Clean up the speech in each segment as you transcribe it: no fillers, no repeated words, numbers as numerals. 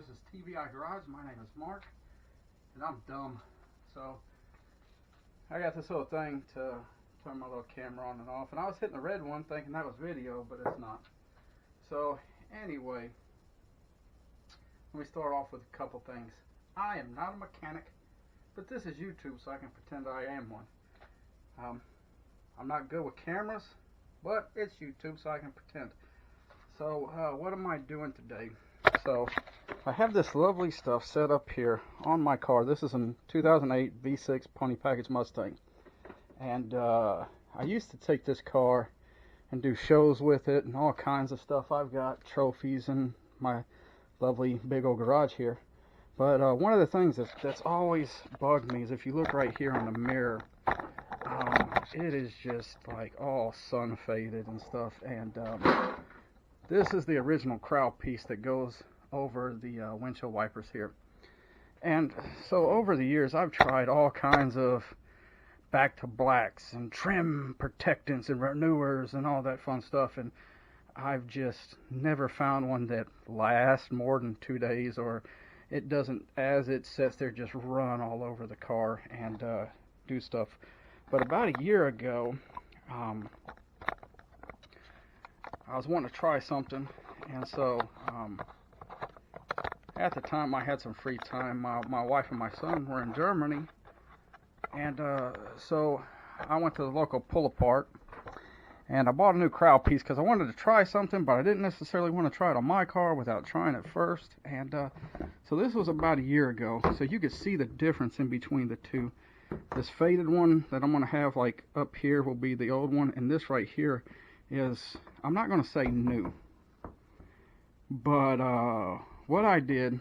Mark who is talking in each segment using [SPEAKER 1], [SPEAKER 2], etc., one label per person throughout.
[SPEAKER 1] This is TVI Garage. My name is Mark, and I'm dumb. So I got this little thing to turn my little camera on and off, and I was hitting the red one thinking that was video, but it's not. So anyway, let me start off with a couple things. I am not a mechanic, but this is YouTube, so I can pretend I am one. I'm not good with cameras, but it's YouTube, so I can pretend. So what am I doing today? So I have this lovely stuff set up here on my car. This is a 2008 V6 Pony Package Mustang, and I used to take this car and do shows with it and all kinds of stuff. I've got trophies in my lovely big old garage here. But one of the things that's always bugged me is if you look right here on the mirror, it is just like all sun faded and stuff. And this is the original crown piece that goes over the windshield wipers here. And so over the years, I've tried all kinds of back to blacks and trim protectants and renewers and all that fun stuff, and I've just never found one that lasts more than 2 days, or it doesn't, as it sits there, just run all over the car and do stuff. But about a year ago, I was wanting to try something, and so at the time I had some free time. My wife and my son were in Germany, and so I went to the local pull-apart, and I bought a new crown piece because I wanted to try something, but I didn't necessarily want to try it on my car without trying it first. And so this was about a year ago, so you could see the difference in between the two. This faded one that I'm going to have like up here will be the old one, and this right here is, I'm not going to say new, but what I did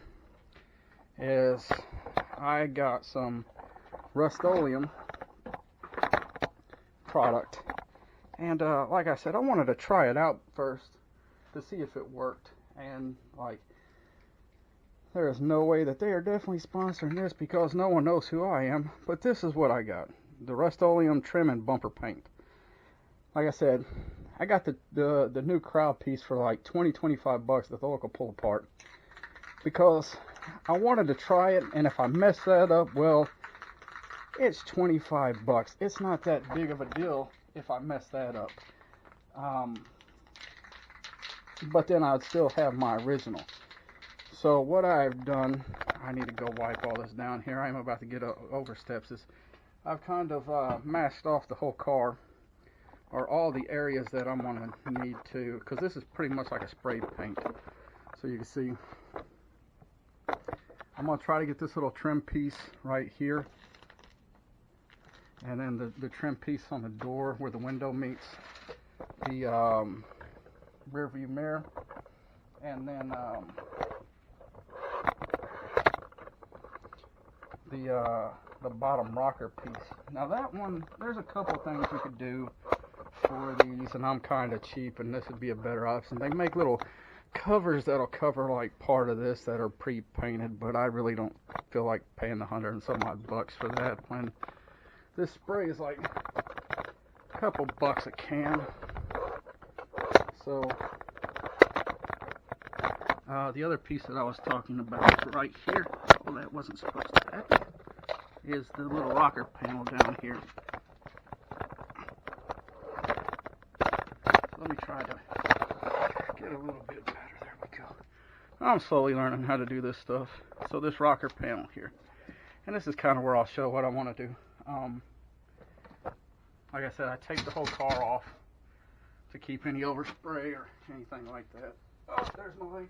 [SPEAKER 1] is I got some Rust-Oleum product, and like I said, I wanted to try it out first to see if it worked. And like, there is no way that they are definitely sponsoring this because no one knows who I am, but this is what I got: the Rust-Oleum trim and bumper paint. Like I said, I got the new crown piece for like 20-25 bucks at the local pull apart because I wanted to try it, and if I mess that up, well, it's 25 bucks. It's not that big of a deal if I mess that up. But then I'd still have my original. So what I've done, I need to go wipe all this down here. I'm about to get over steps. I've kind of masked off the whole car, or all the areas that I'm going to need to, because this is pretty much like a spray paint. So you can see, I'm going to try to get this little trim piece right here, and then the trim piece on the door where the window meets the rear view mirror, and then the bottom rocker piece. Now that one, there's a couple things you could do for these, and I'm kind of cheap, and this would be a better option. They make little covers that'll cover like part of this that are pre-painted, but I really don't feel like paying the $100 and some odd bucks for that when this spray is like a couple bucks a can. So the other piece that I was talking about is right here. Oh, that wasn't supposed to happen. Is the little rocker panel down here. Let me try to get a little bit better. There we go. I'm slowly learning how to do this stuff. So this rocker panel here, and this is kind of where I'll show what I want to do. Like I said, I take the whole car off to keep any overspray or anything like that. Oh, there's my light.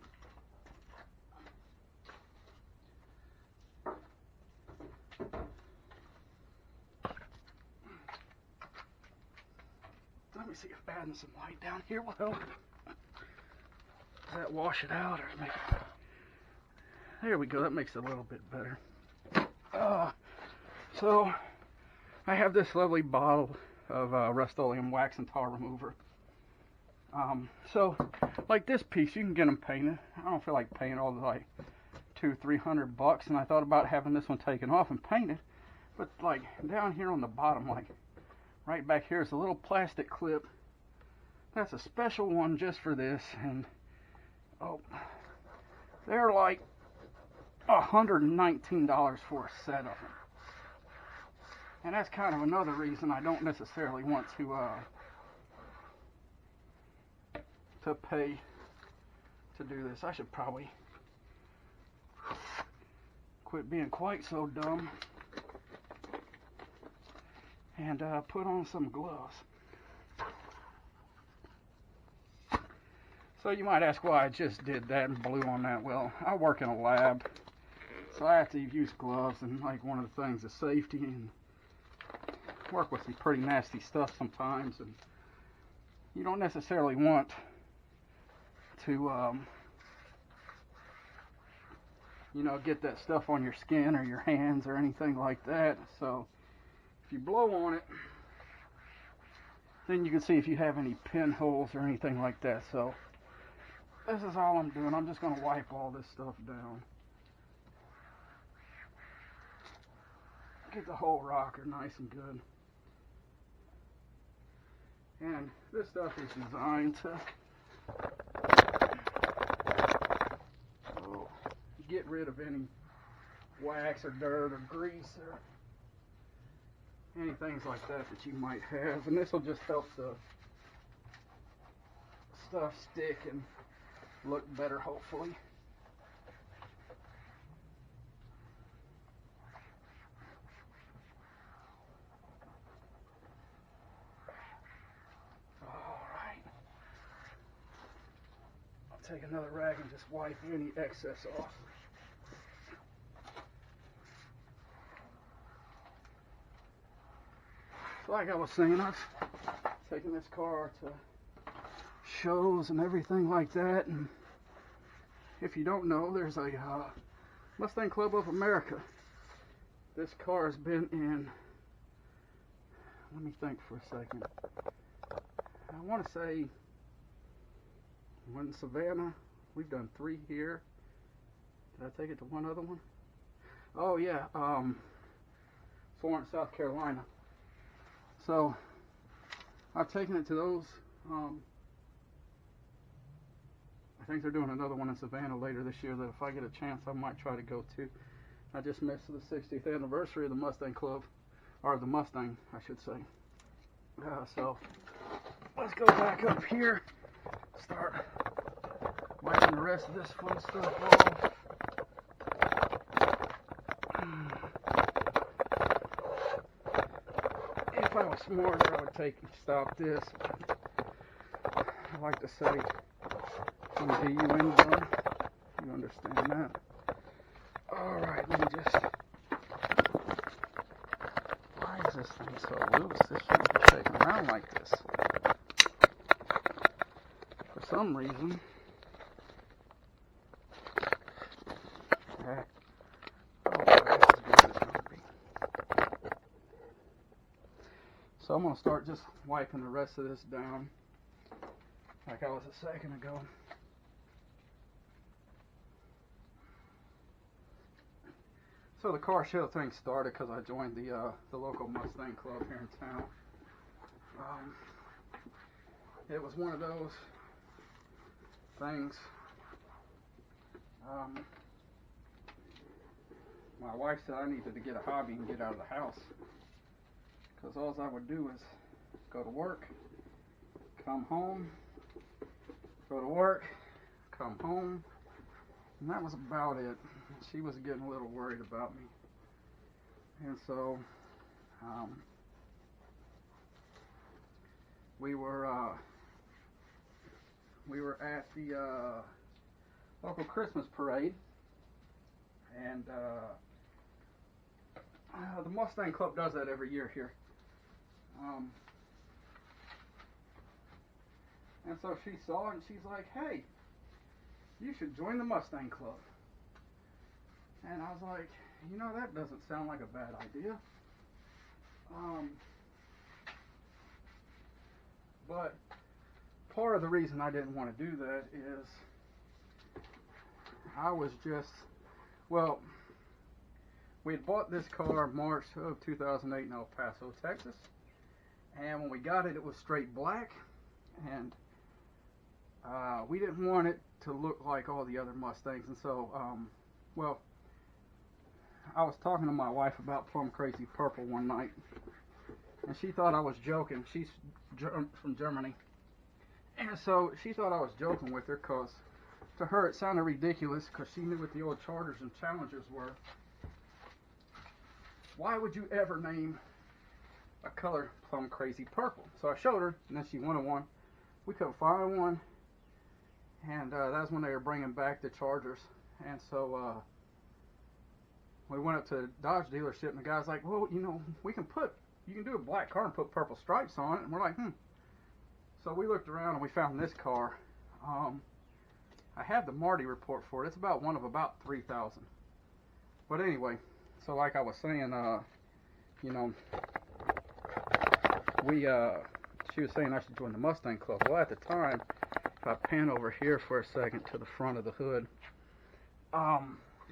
[SPEAKER 1] Let me see if adding some light down here will help. Does that wash it out, or make it... There we go, that makes it a little bit better. So I have this lovely bottle of Rust-Oleum wax and tar remover. So like this piece, you can get them painted. I don't feel like paying all the like $200-300 bucks, and I thought about having this one taken off and painted, but like down here on the bottom, like right back here, is a little plastic clip. That's a special one just for this, and oh, they're like $119 for a set of them. And that's kind of another reason I don't necessarily want to pay to do this. I should probably quit being quite so dumb and put on some gloves. So you might ask why I just did that and blew on that. Well, I work in a lab, so I have to use gloves, and like one of the things is safety, and work with some pretty nasty stuff sometimes, and you don't necessarily want to you know, get that stuff on your skin or your hands or anything like that. So if you blow on it, then you can see if you have any pinholes or anything like that. So this is all I'm doing. I'm just going to wipe all this stuff down. Get the whole rocker nice and good. And this stuff is designed to get rid of any wax or dirt or grease or any things like that that you might have. And this will just help the stuff stick and look better, hopefully. Take another rag and just wipe any excess off. So like I was saying, I've taken this car to shows and everything like that, and if you don't know, there's a Mustang Club of America. This car has been in, let me think for a second, I want to say one in Savannah. We've done 3 here. Did I take it to one other one? Oh yeah, 4 in South Carolina. So I've taken it to those. I think they're doing another one in Savannah later this year that if I get a chance I might try to go to. I just missed the 60th anniversary of the Mustang Club, or the Mustang I should say. So let's go back up here, start wiping the rest of this fun stuff off. If I was smarter, I would stop this. I like to say, D-U-N done. You understand that? Alright, let me just... Why is this thing so loose? This shouldn't be shaking around like this. For some reason. So I'm going to start just wiping the rest of this down like I was a second ago. So the car show thing started because I joined the local Mustang club here in town. It was one of those things. My wife said I needed to get a hobby and get out of the house. Because all I would do is go to work, come home, go to work, come home, and that was about it. She was getting a little worried about me. And so, we were at the local Christmas parade, and the Mustang Club does that every year here. And so she saw it and she's like, hey, you should join the Mustang Club. And I was like, you know, that doesn't sound like a bad idea. But part of the reason I didn't want to do that is I was just, well, we had bought this car March of 2008 in El Paso, Texas. And when we got it, it was straight black. And we didn't want it to look like all the other Mustangs. And so, well, I was talking to my wife about Plum Crazy Purple one night, and she thought I was joking. She's from Germany, and so she thought I was joking with her because to her it sounded ridiculous because she knew what the old Chargers and Challengers were. Why would you ever name a color Plum Crazy Purple? So I showed her, and then she wanted one. We couldn't find one, and that was when they were bringing back the Chargers, and so we went up to the Dodge dealership, and the guy's like, well, you know, you can do a black car and put purple stripes on it, and we're like, So we looked around, and we found this car. I have the Marty report for it. It's about one of about 3,000. But anyway, so like I was saying, you know, she was saying I should join the Mustang Club. Well, at the time, if I pan over here for a second to the front of the hood,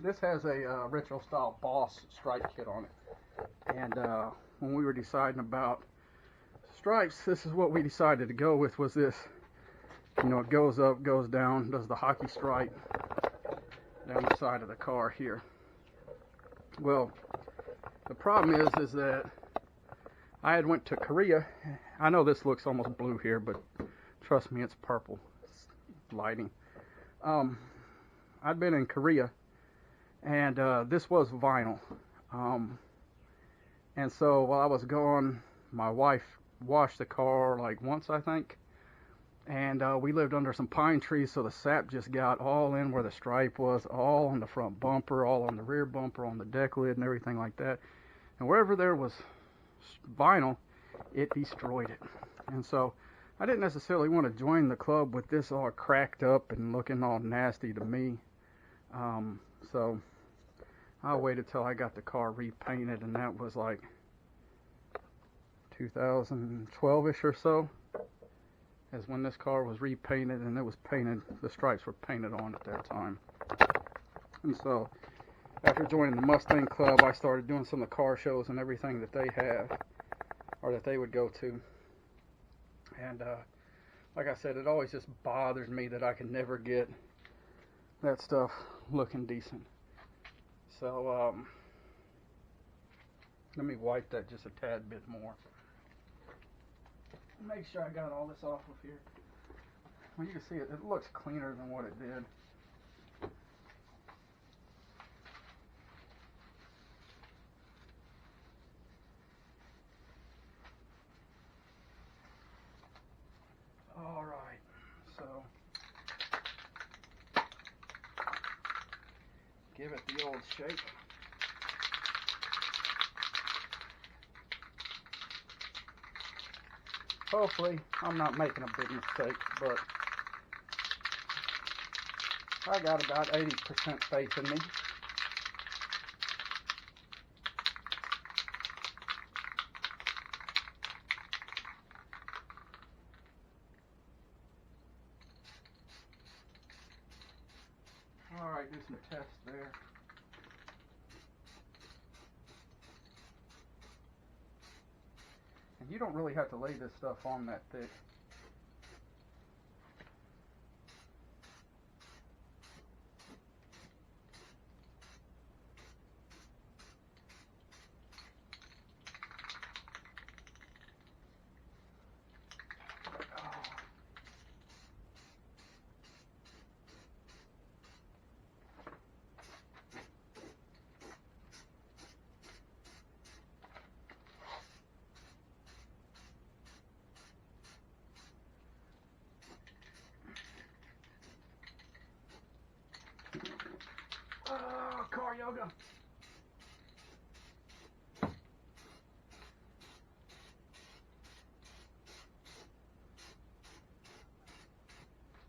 [SPEAKER 1] this has a retro style Boss stripe kit on it. And when we were deciding about stripes, this is what we decided to go with, was this. You know, it goes up, goes down, does the hockey stripe down the side of the car here. Well, the problem is that I had went to Korea. I know this looks almost blue here, but trust me, it's purple. It's lighting. I'd been in Korea, and this was vinyl. And so while I was gone, my wife washed the car like once, I think. And we lived under some pine trees, so the sap just got all in where the stripe was, all on the front bumper, all on the rear bumper, on the deck lid, and everything like that. And wherever there was vinyl, it destroyed it. And so I didn't necessarily want to join the club with this all cracked up and looking all nasty to me. So I waited till I got the car repainted, and that was like 2012-ish or so, is when this car was repainted, and it was painted, the stripes were painted on at that time. And so after joining the Mustang Club, I started doing some of the car shows and everything that they have, or that they would go to. And like I said, it always just bothers me that I can never get that stuff looking decent. So let me wipe that just a tad bit more. Make sure I got all this off of here. Well, you can see it looks cleaner than what it did. All right, so give it the old shake. Hopefully, I'm not making a big mistake, but I got about 80% faith in me. All right, do some tests there. And you don't really have to lay this stuff on that thick. Car yoga.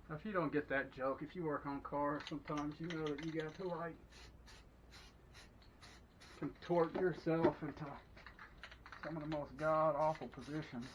[SPEAKER 1] Now, if you don't get that joke, if you work on cars, sometimes you know that you got to like contort yourself into some of the most god-awful positions.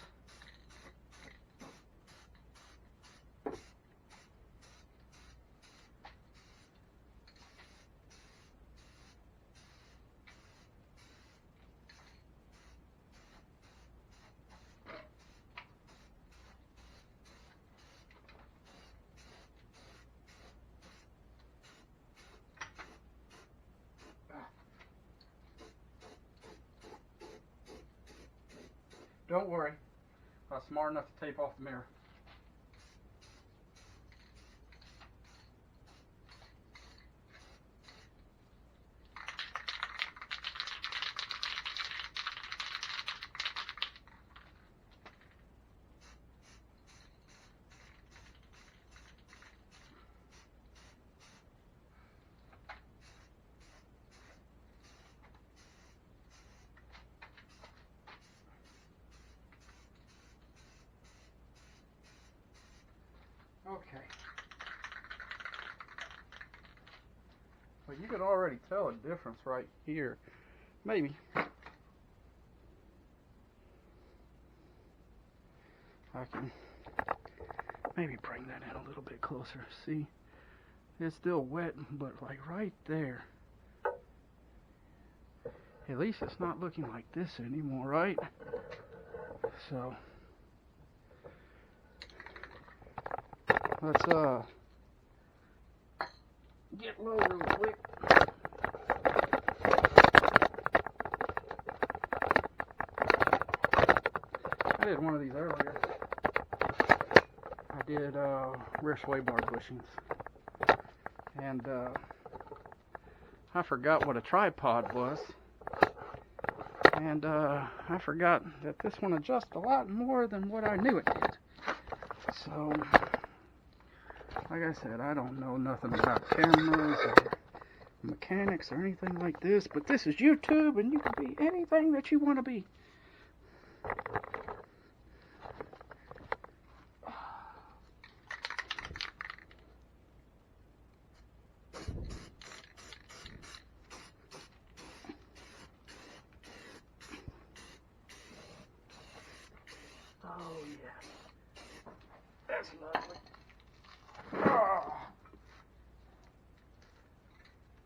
[SPEAKER 1] Don't worry. I was smart enough to tape off the mirror. Okay. Well, you can already tell a difference right here. Maybe. I can maybe bring that in a little bit closer. See? It's still wet, but like right there. At least it's not looking like this anymore, right? So let's get low real quick. I did one of these earlier. I did rear sway bar bushings, and I forgot what a tripod was, and I forgot that this one adjusts a lot more than what I knew it did. So, like I said, I don't know nothing about cameras or mechanics or anything like this, but this is YouTube, and you can be anything that you want to be. Oh yeah, that's lovely. Oh.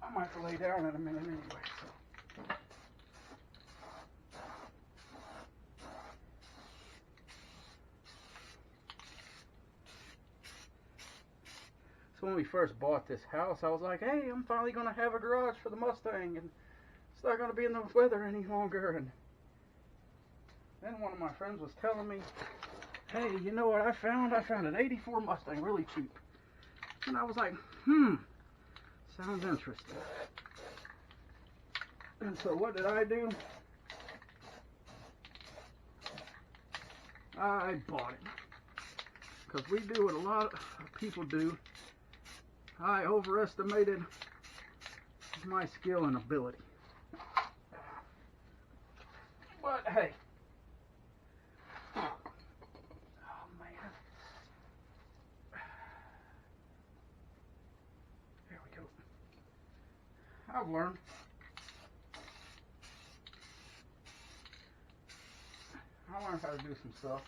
[SPEAKER 1] I might have to lay down in a minute anyway. So when we first bought this house, I was like, hey, I'm finally going to have a garage for the Mustang, and it's not going to be in the weather any longer. And then one of my friends was telling me, hey, you know what I found? I found an 84 Mustang really cheap. And I was like, sounds interesting. And so what did I do? I bought it. Because we do what a lot of people do. I overestimated my skill and ability. But hey. Oh man. There we go. I've learned. I learned how to do some stuff.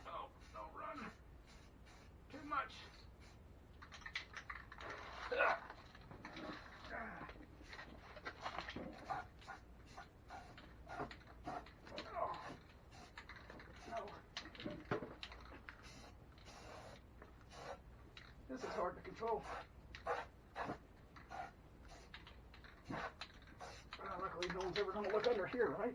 [SPEAKER 1] Oh, don't run too much. This is hard to control. Luckily, no one's ever going to look under here, right?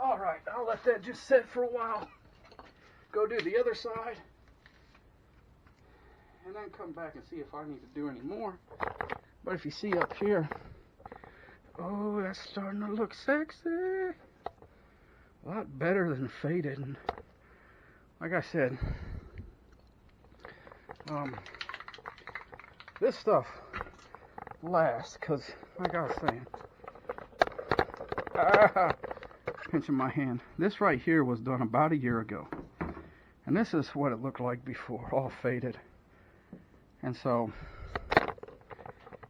[SPEAKER 1] Alright, I'll let that just sit for a while. Go do the other side. And then come back and see if I need to do any more. But if you see up here, oh, that's starting to look sexy. A lot better than faded. And like I said, this stuff lasts, because like I was saying, Ah, pinching my hand. This right here was done about a year ago. And this is what it looked like before, all faded. And so,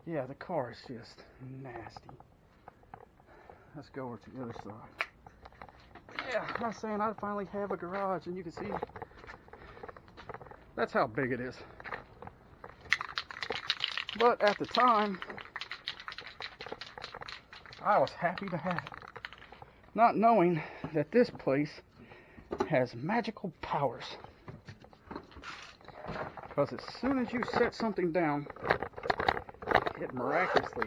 [SPEAKER 1] yeah, the car is just nasty. Let's go over to the other side. Yeah, I was saying I finally have a garage, and you can see that's how big it is. But at the time, I was happy to have it, not knowing that this place has magical powers. Because as soon as you set something down, it miraculously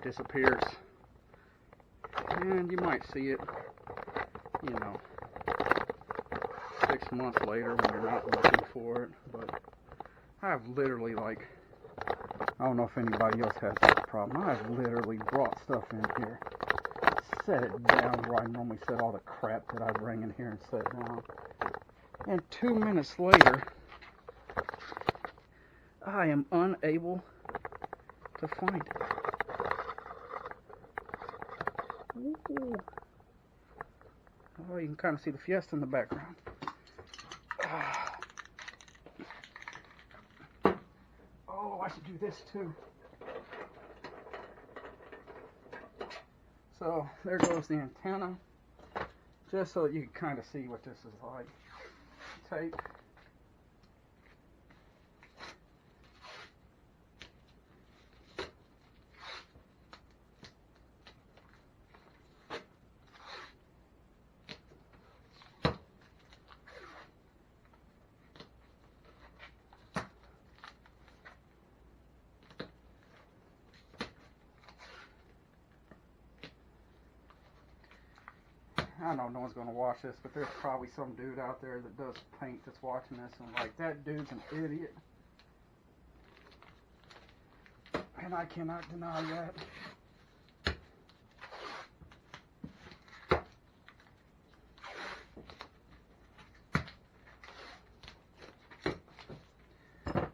[SPEAKER 1] disappears. And you might see it, 6 months later when you're not looking for it. But I've literally, I don't know if anybody else has that problem. I've literally brought stuff in here, set it down where I normally set all the crap that I bring in here and set down. And 2 minutes later, I am unable to find it. Ooh. Oh, you can kind of see the Fiesta in the background. Oh, I should do this too. So there goes the antenna, just so that you can kind of see what this is like. Tape. I know no one's going to watch this, but there's probably some dude out there that does paint that's watching this and that dude's an idiot. And I cannot deny that.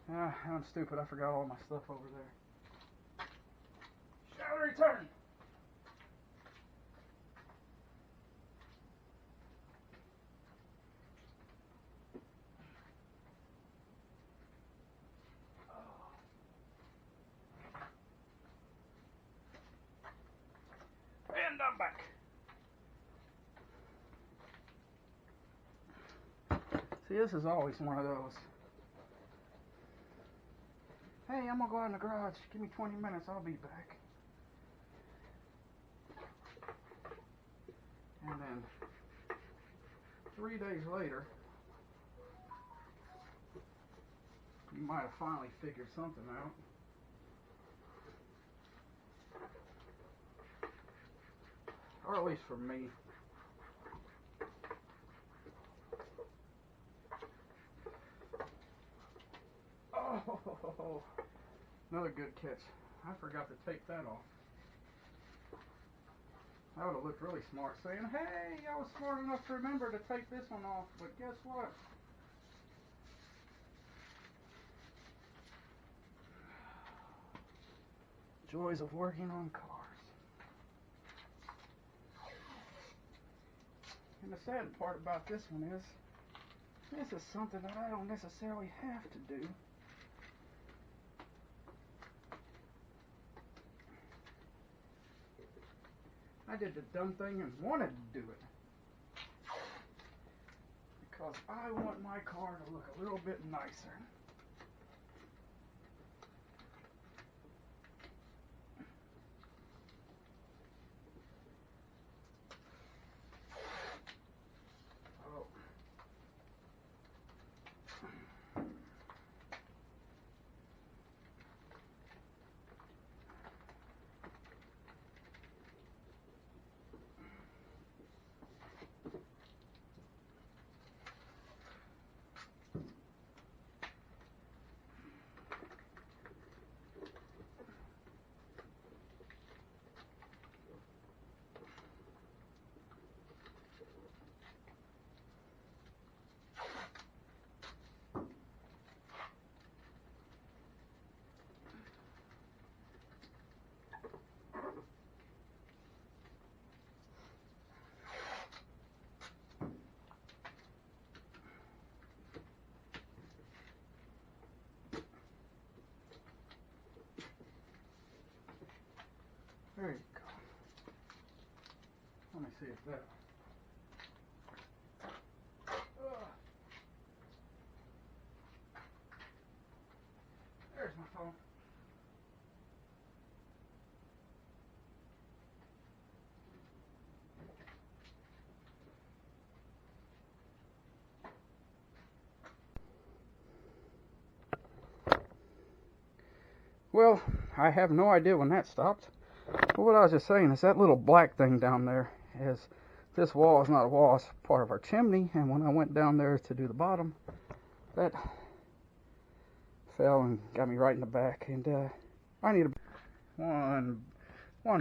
[SPEAKER 1] I'm stupid. I forgot all my stuff over there. Shall return. And I'm back. See, this is always one of those. Hey, I'm gonna go out in the garage. Give me 20 minutes. I'll be back. And then 3 days later, you might have finally figured something out. Or at least for me. Oh, another good catch. I forgot to take that off. I would have looked really smart saying, hey, I was smart enough to remember to take this one off, but guess what? Joys of working on cars. And the sad part about this one is, this is something that I don't necessarily have to do. I did the dumb thing and wanted to do it. Because I want my car to look a little bit nicer. There you go. Let me see if that. There's my phone. Well, I have no idea when that stopped. But what I was just saying is that little black thing down there is, this wall is not a wall, it's part of our chimney. And when I went down there to do the bottom, that fell and got me right in the back. And I need one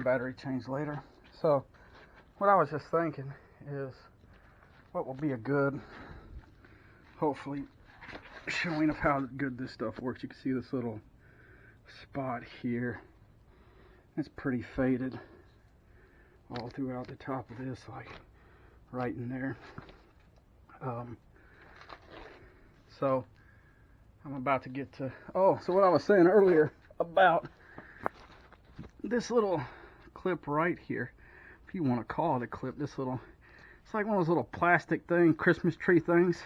[SPEAKER 1] battery change later. So what I was just thinking is, what will be a good, hopefully, showing of how good this stuff works. You can see this little spot here. It's pretty faded all throughout the top of this, like right in there. So I'm about to get to, so what I was saying earlier about this little clip right here, if you want to call it a clip, this little, it's like one of those little plastic thing, Christmas tree things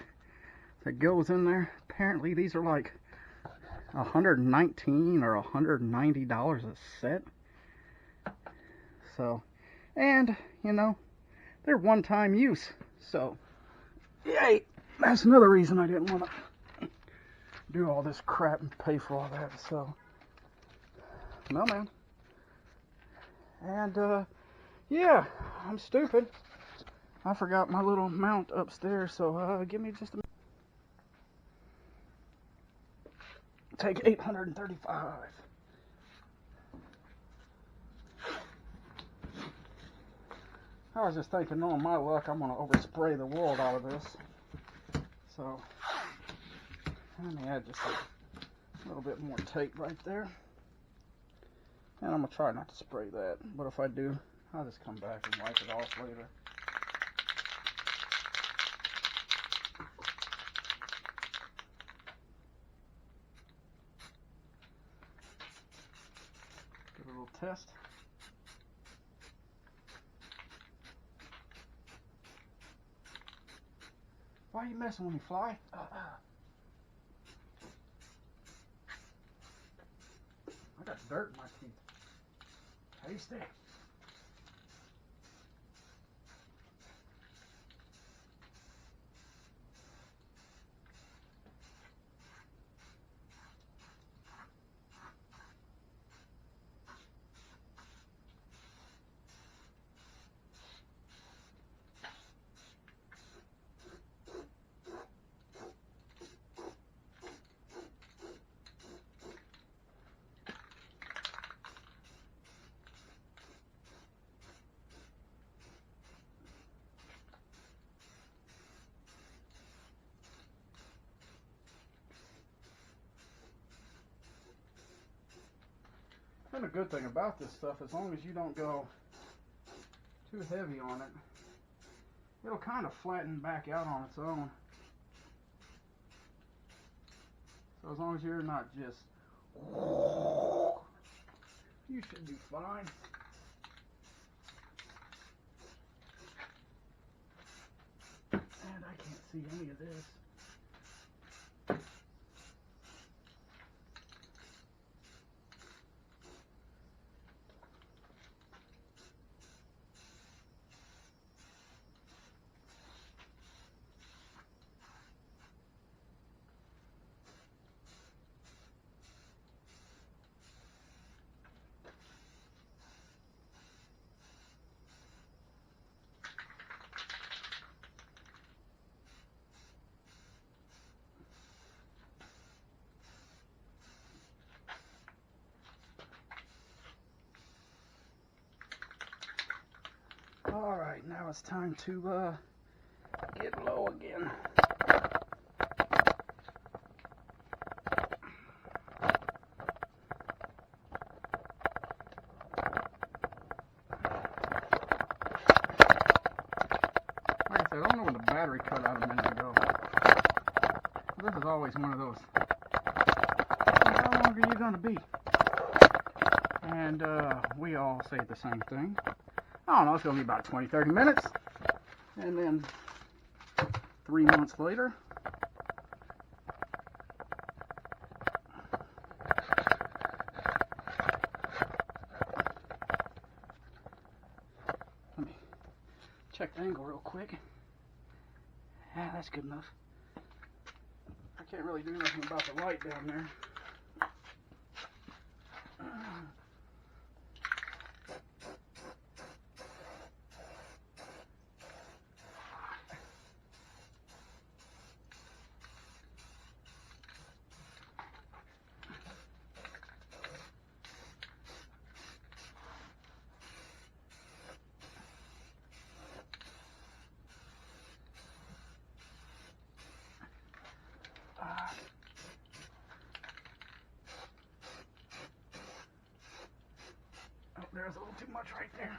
[SPEAKER 1] that goes in there. Apparently these are like $119 or $190 a set. So, and you know, they're one-time use. So, yay! That's another reason I didn't want to do all this crap and pay for all that. So, no, man. And yeah, I'm stupid. I forgot my little mount upstairs. So, give me just a minute. Take 835. I was just thinking, knowing my luck, I'm going to overspray the world out of this. So, let me add just a little bit more tape right there. And I'm going to try not to spray that. But if I do, I'll just come back and wipe it off later. Give it a little test. Why are you messing with me, fly? I got dirt in my teeth. Tasty. And the good thing about this stuff, as long as you don't go too heavy on it, it'll kind of flatten back out on its own. So as long as you're not just, you should be fine. And I can't see any of this. Alright, now it's time to get low again. Like I said, I don't know when the battery cut out a minute ago. This is always one of those. How long are you going to be? And we all say the same thing. I don't know, it's going to be about 20-30 minutes. And then 3 months later, let me check the angle real quick. Yeah, that's good enough. I can't really do nothing about the light down there. Oh, there's a little too much right there.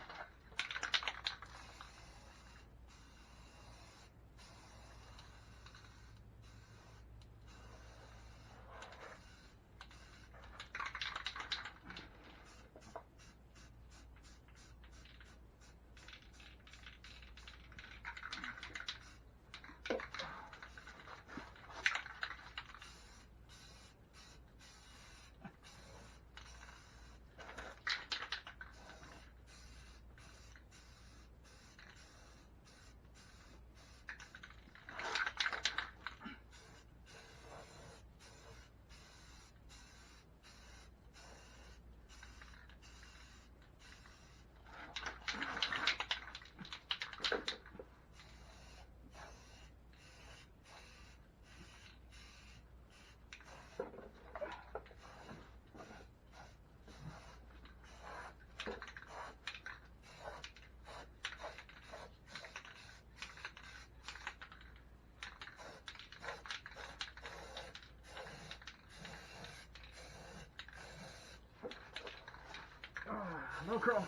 [SPEAKER 1] No curl.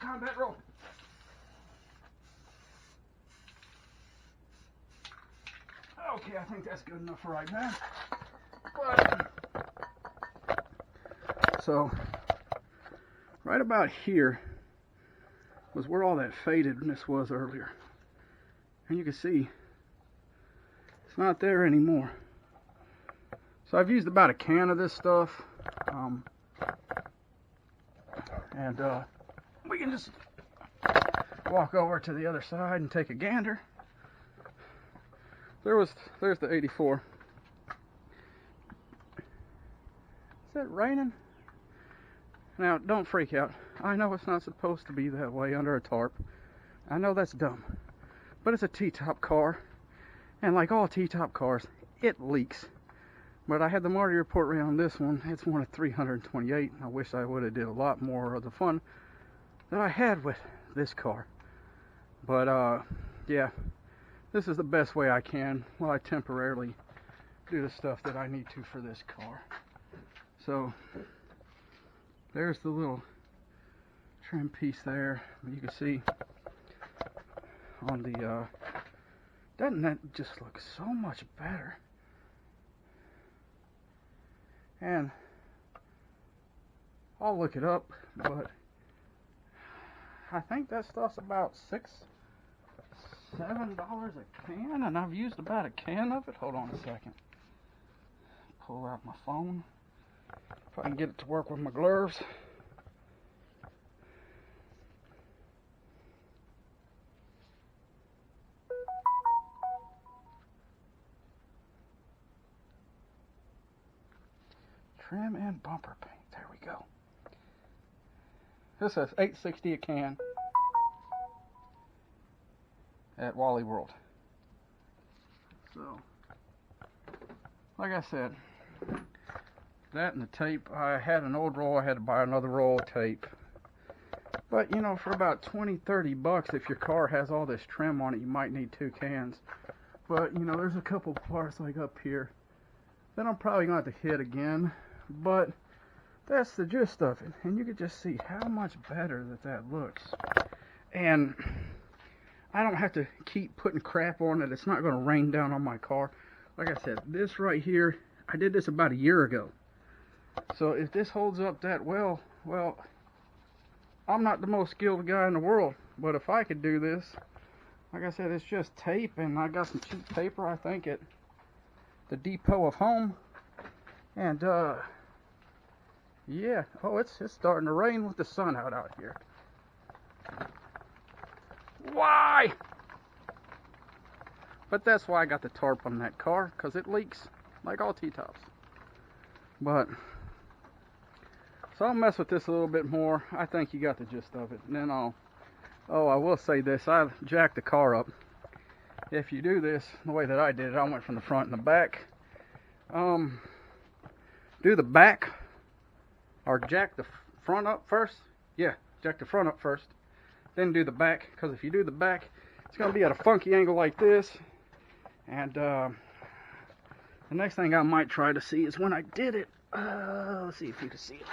[SPEAKER 1] Combat roll. Okay, I think that's good enough for right now. So, right about here was where all that fadedness was earlier. And you can see it's not there anymore. So I've used about a can of this stuff. We can just walk over to the other side and take a gander. There's the 84. Is that raining? Now, don't freak out. I know it's not supposed to be that way under a tarp. I know that's dumb. But it's a T-top car. And like all T-top cars, it leaks. But I had the Marty report ran on this one. It's one of 328. I wish I would have did a lot more of the fun that I had with this car. But, yeah. This is the best way I can while I temporarily do the stuff that I need to for this car. So, there's the little trim piece there. You can see on the, doesn't that just look so much better? And I'll look it up, but I think that stuff's about $7 a can, and I've used about a can of it. Hold on a second. Pull out my phone. If I can get it to work with my gloves. Trim and bumper paint. There we go. This says $8.60 a can at Wally World. So, like I said, that and the tape. I had an old roll. I had to buy another roll of tape. But, you know, for about 20-30 bucks, if your car has all this trim on it, you might need 2 cans. But, you know, there's a couple parts like up here that I'm probably going to have to hit again. But that's the gist of it. And you can just see how much better that looks. And I don't have to keep putting crap on it. It's not going to rain down on my car. Like I said, this right here, I did this about a year ago. So if this holds up that well, I'm not the most skilled guy in the world. But if I could do this, like I said, it's just tape, and I got some cheap paper, I think, at the depot of home. And yeah, oh, it's starting to rain with the sun out here. Why? But that's why I got the tarp on that car, because it leaks like all T-tops. But so I'll mess with this a little bit more. I think you got the gist of it. And then I will say this, I jacked the car up. If you do this the way that I did it, I went from the front and the back. Do the back, or jack the front up first. Yeah, jack the front up first, then do the back, because if you do the back, it's going to be at a funky angle like this. And the next thing I might try to see is when I did it. Let's see if you can see it.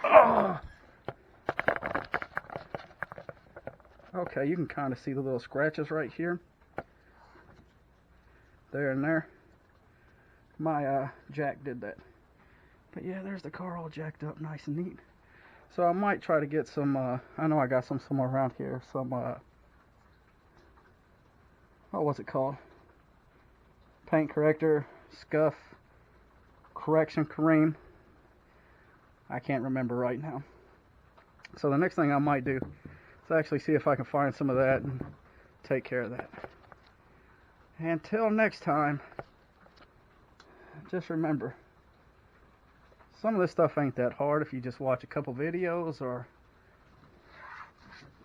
[SPEAKER 1] Oh. Okay, you can kind of see the little scratches right here. There and there. My jack did that. But yeah, there's the car all jacked up nice and neat. So I might try to get some, I know I got some somewhere around here, some, what's it called? Paint corrector, scuff, correction cream. I can't remember right now. So the next thing I might do is actually see if I can find some of that and take care of that. Until next time, just remember, some of this stuff ain't that hard if you just watch a couple videos, or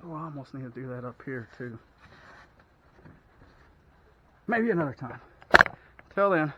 [SPEAKER 1] I almost need to do that up here too. Maybe another time. Till then.